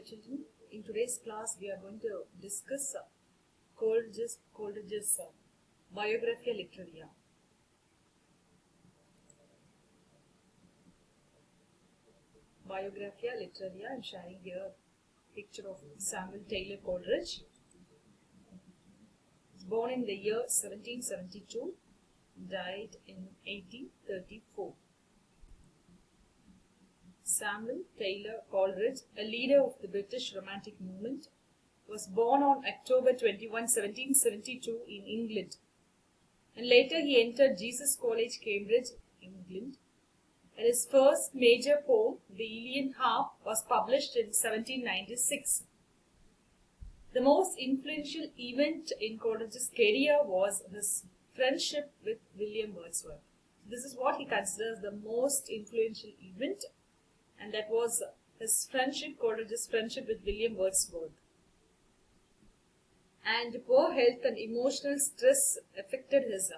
dear children. In today's class, we are going to discuss Coleridge's Biographia Literaria. Biographia Literaria. I am sharing here a picture of Samuel Taylor Coleridge. He was born in the year 1772, died in 1834. Samuel Taylor Coleridge, a leader of the British Romantic movement, was born on October 21, 1772 in England, and later he entered Jesus College, Cambridge, England. And his first major poem, The Ilian Harp, was published in 1796. The most influential event in Coleridge's career was his friendship with William Wordsworth. This is what he considers the most influential event, and that was his friendship, Coleridge's friendship with William Wordsworth. And poor health and emotional stress affected his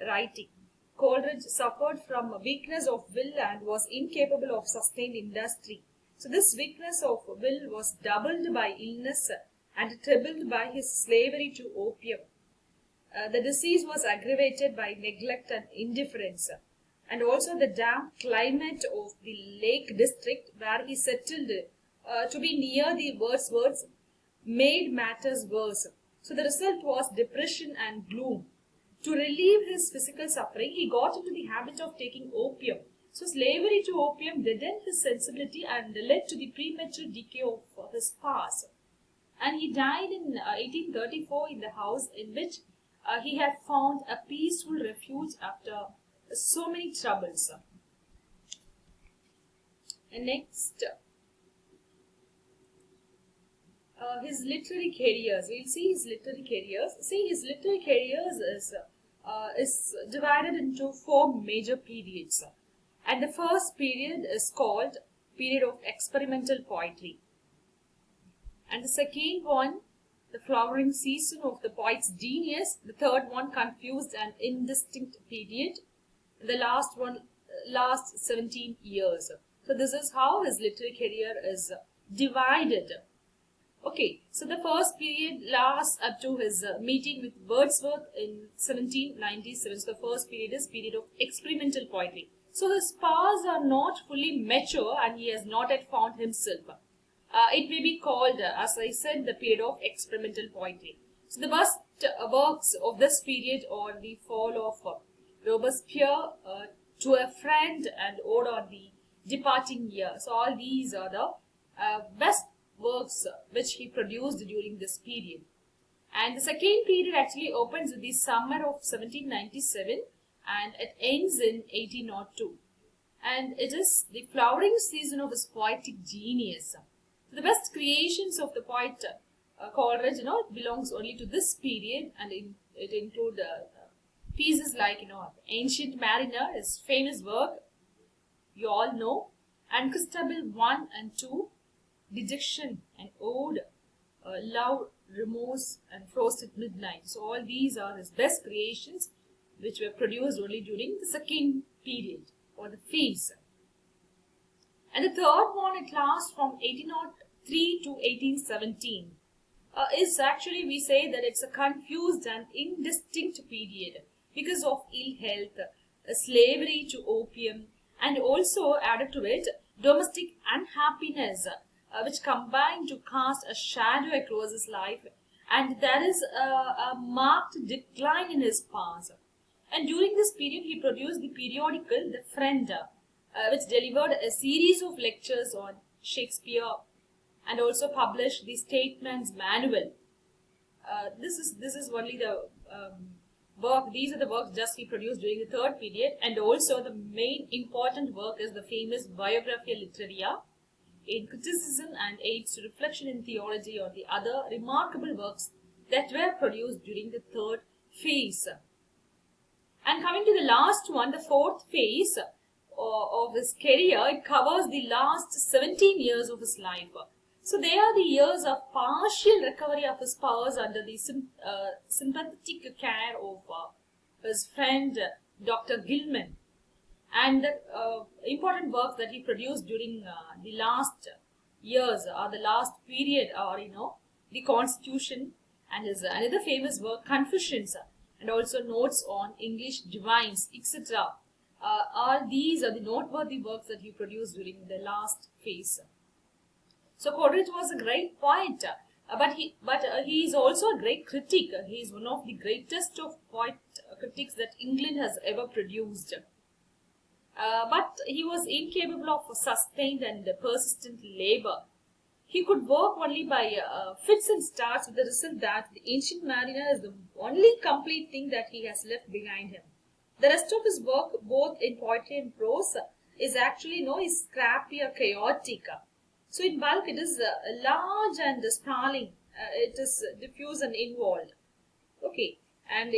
writing. Coleridge suffered from a weakness of will and was incapable of sustained industry. So this weakness of will was doubled by illness and trebled by his slavery to opium. The disease was aggravated by neglect and indifference, and also the damp climate of the Lake District where he settled to be near the Wordsworths made matters worse. So the result was depression and gloom. To relieve his physical suffering, he got into the habit of taking opium. So slavery to opium deadened his sensibility and led to the premature decay of his powers. And he died in 1834 in the house in which he had found a peaceful refuge after so many troubles. And next, his literary careers. We'll see his literary careers. See, his literary careers is divided into four major periods. And the first period is called period of experimental poetry. And the second one, the flowering season of the poet's genius. The third one, confused and indistinct period. The last one, last 17 years. So this is how his literary career is divided. Okay, so the first period lasts up to his meeting with Wordsworth in 1797. So the first period is period of experimental poetry. So his powers are not fully mature and he has not yet found himself. It may be called, as I said, the period of experimental poetry. So the best works of this period are The Fall of Robespierre, To a Friend, and Ode on the Departing Year. So all these are the best works which he produced during this period. And the second period actually opens with the summer of 1797 and it ends in 1802. And it is the flowering season of his poetic genius. The best creations of the poet Coleridge, it belongs only to this period, and it includes pieces like, Ancient Mariner, his famous work, you all know, and Christabel 1 and 2, Dejection and Ode, Love, Remorse, and Frost at Midnight. So all these are his best creations which were produced only during the second period or the phase. And the third one, it lasts from 1803 to 1817. Is actually, we say that it's a confused and indistinct period because of ill health, slavery to opium, and also added to it domestic unhappiness, which combined to cast a shadow across his life, and there is a marked decline in his powers. And during this period, he produced the periodical The Friend, which delivered a series of lectures on Shakespeare, and also published the Statesman's Manual. This is only the work. These are the works just he produced during the third period, and also the main important work is the famous Biographia Literaria, in criticism and aids to reflection in theology, or the other remarkable works that were produced during the third phase. And coming to the last one, the fourth phase of his career, it covers the last 17 years of his life. So they are the years of partial recovery of his powers under the sympathetic care of his friend Dr. Gilman. And the important works that he produced during the last years or the last period, or the Constitution, and his another famous work, Confessions, and also Notes on English Divines, etc. All these are the noteworthy works that he produced during the last phase. So Coleridge was a great poet, he is also a great critic. He is one of the greatest of poet critics that England has ever produced. But he was incapable of sustained and persistent labor. He could work only by fits and starts, with the result that the Ancient Mariner is the only complete thing that he has left behind him. The rest of his work, both in poetry and prose, is actually is scrappy or chaotic. So in bulk, it is large and sprawling. It is diffuse and involved. Okay, and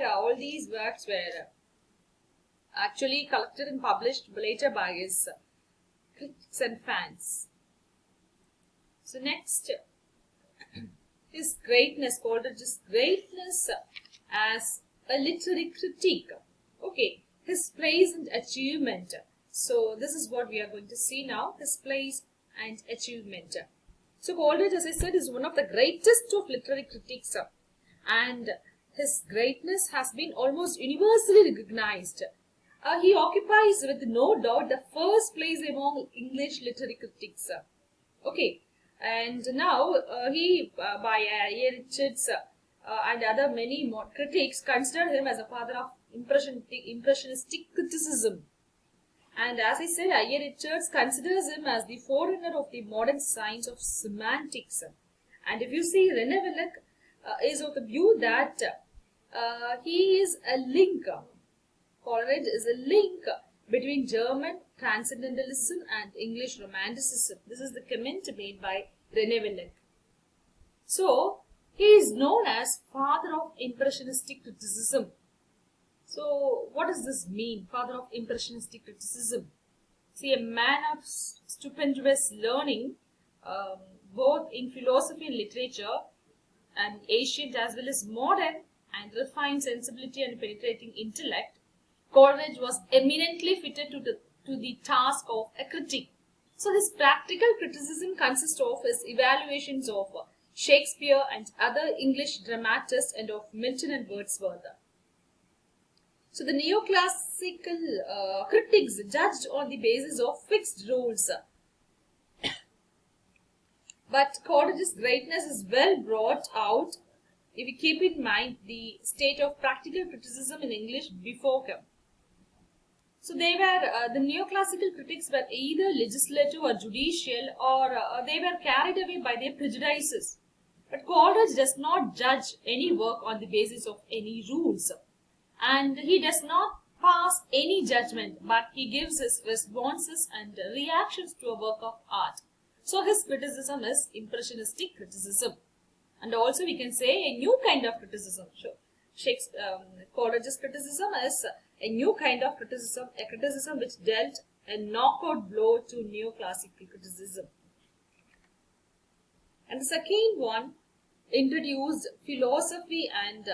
all these works were actually collected and published later by his critics and fans. So next, his greatness, Coleridge's greatness as a literary critic. Okay, his praise and achievement. So this is what we are going to see now, his praise and achievement. So Coleridge, as I said, is one of the greatest of literary critics, and his greatness has been almost universally recognized. He occupies with no doubt the first place among English literary critics. Okay, and now he, by Richards and other many more critics, consider him as a father of impressionistic criticism. And as I said, I.A. Richards considers him as the forerunner of the modern science of semantics. And if you see, René Willock is of the view that he is a link. Coleridge is a link between German transcendentalism and English romanticism. This is the comment made by René Willock. So, he is known as father of impressionistic criticism. So, what does this mean, father of impressionistic criticism? See, a man of stupendous learning, both in philosophy and literature, and ancient as well as modern, and refined sensibility and penetrating intellect, Coleridge was eminently fitted to the task of a critic. So his practical criticism consists of his evaluations of Shakespeare and other English dramatists, and of Milton and Wordsworth. So the neoclassical critics judged on the basis of fixed rules. But Coleridge's greatness is well brought out if we keep in mind the state of practical criticism in English before him. So they were, the neoclassical critics were either legislative or judicial, or they were carried away by their prejudices. But Coleridge does not judge any work on the basis of any rules. And he does not pass any judgment, but he gives his responses and reactions to a work of art. So his criticism is impressionistic criticism. And also we can say a new kind of criticism. Coleridge's criticism is a new kind of criticism, a criticism which dealt a knockout blow to neoclassical criticism. And the second one introduced philosophy and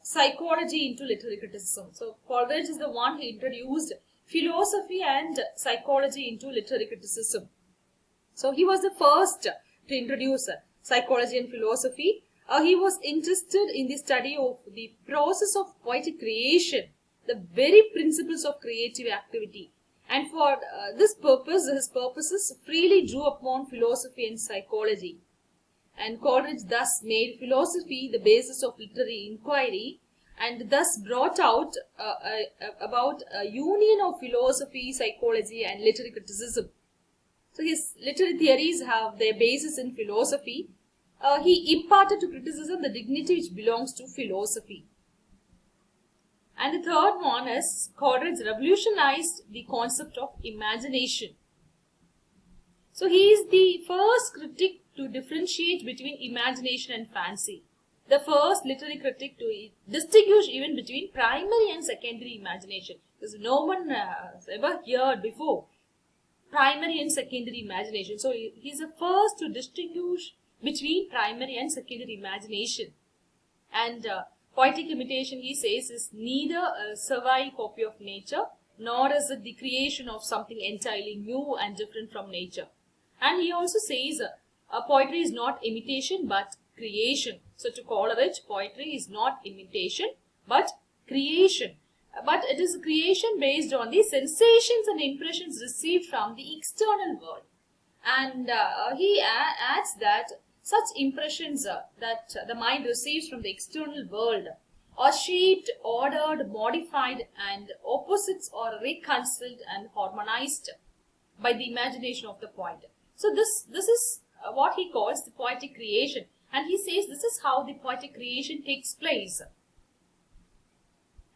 psychology into literary criticism. So Coleridge is the one who introduced philosophy and psychology into literary criticism. So he was the first to introduce psychology and philosophy. He was interested in the study of the process of poetic creation, the very principles of creative activity. And for this purpose, his purposes freely drew upon philosophy and psychology. And Coleridge thus made philosophy the basis of literary inquiry, and thus brought out about a union of philosophy, psychology and literary criticism. So his literary theories have their basis in philosophy. He imparted to criticism the dignity which belongs to philosophy. And the third one is Coleridge revolutionized the concept of imagination. So he is the first critic to differentiate between imagination and fancy. The first literary critic to distinguish even between primary and secondary imagination. Because no one has ever heard before primary and secondary imagination. So he is the first to distinguish between primary and secondary imagination. And poetic imitation, he says, is neither a servile copy of nature, nor is it the creation of something entirely new and different from nature. And he also says poetry is not imitation but creation. So to Coleridge, poetry is not imitation but creation. But it is creation based on the sensations and impressions received from the external world. And he adds that such impressions that the mind receives from the external world are shaped, ordered, modified, and opposites are reconciled and harmonized by the imagination of the poet. So this is what he calls the poetic creation, and he says this is how the poetic creation takes place.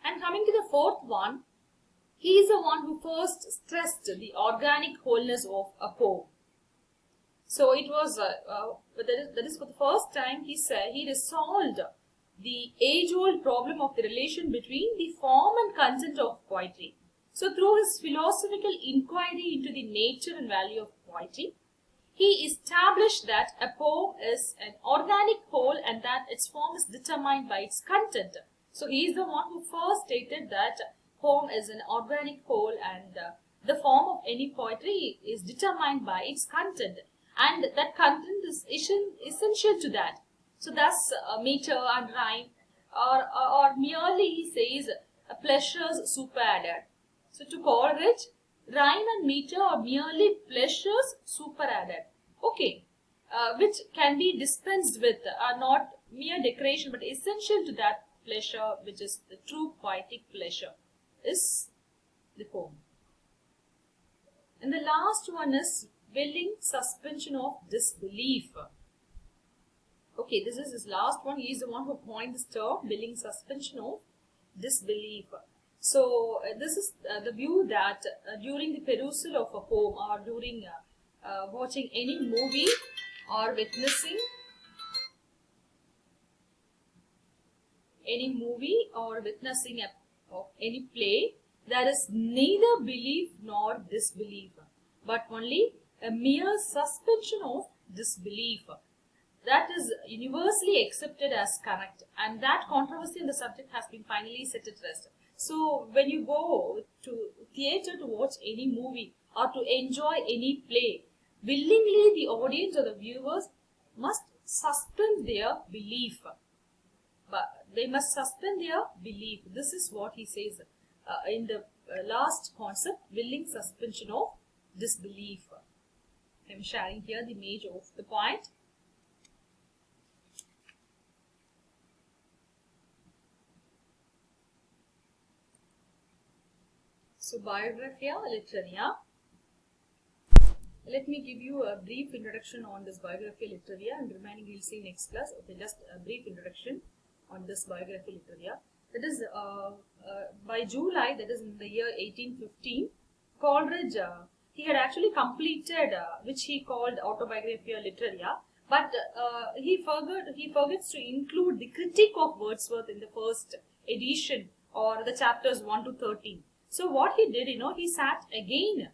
And coming to the fourth one, he is the one who first stressed the organic wholeness of a poem. So it was that is for the first time he said he resolved the age-old problem of the relation between the form and content of poetry. So through his philosophical inquiry into the nature and value of poetry, he established that a poem is an organic whole and that its form is determined by its content. So he is the one who first stated that poem is an organic whole and the form of any poetry is determined by its content, and that content is essential to that. So thus meter and rhyme or merely he says pleasures superadded. So to Coleridge, rhyme and meter are merely pleasures superadded. Okay, which can be dispensed with, are not mere decoration but essential to that pleasure, which is the true poetic pleasure, is the poem. And the last one is willing suspension of disbelief. Okay, this is his last one. He is the one who coined this term, willing suspension of disbelief. So this is the view that during the perusal of a poem or during watching any movie or witnessing any movie or witnessing of any play, there is neither belief nor disbelief, but only a mere suspension of disbelief. That is universally accepted as correct, and that controversy in the subject has been finally set at rest. So when you go to theatre to watch any movie or to enjoy any play, willingly the audience or the viewers must suspend their belief. But they must suspend their belief. This is what he says in the last concept, willing suspension of disbelief. I am sharing here the image of the point. So, Biographia, Literaria. Let me give you a brief introduction on this Biographia, Literaria, and remaining we will see next class. Okay, just a brief introduction on this Biographia, Literaria. That is, by July, that is in the year 1815, Coleridge, he had actually completed, which he called Autobiographia Literaria, but he forgets to include the critique of Wordsworth in the first edition or the chapters 1 to 13. So what he did, he sat again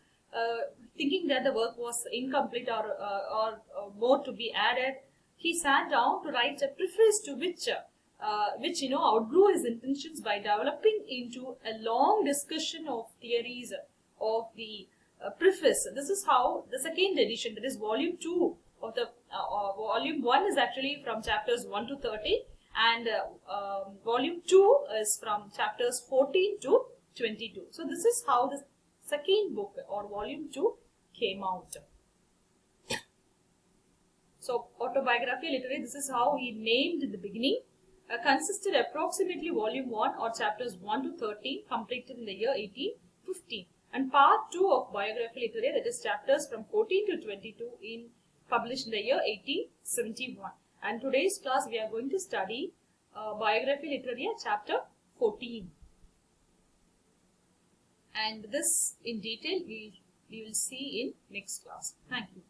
thinking that the work was incomplete or more to be added. He sat down to write a preface to which outgrew his intentions by developing into a long discussion of theories of the preface. This is how the second edition, that is volume 2 of the volume 1 is actually from chapters 1 to 30, and volume 2 is from chapters 14 to 22. So this is how the second book or volume 2 came out. So Autobiographia Literaria, this is how he named in the beginning, consisted approximately volume 1 or chapters 1 to 13, completed in the year 1815, and part 2 of Biographia Literaria, that is chapters from 14 to 22, published in the year 1871. And today's class we are going to study Biographia Literaria chapter 14. And this in detail we will see in next class. Thank you.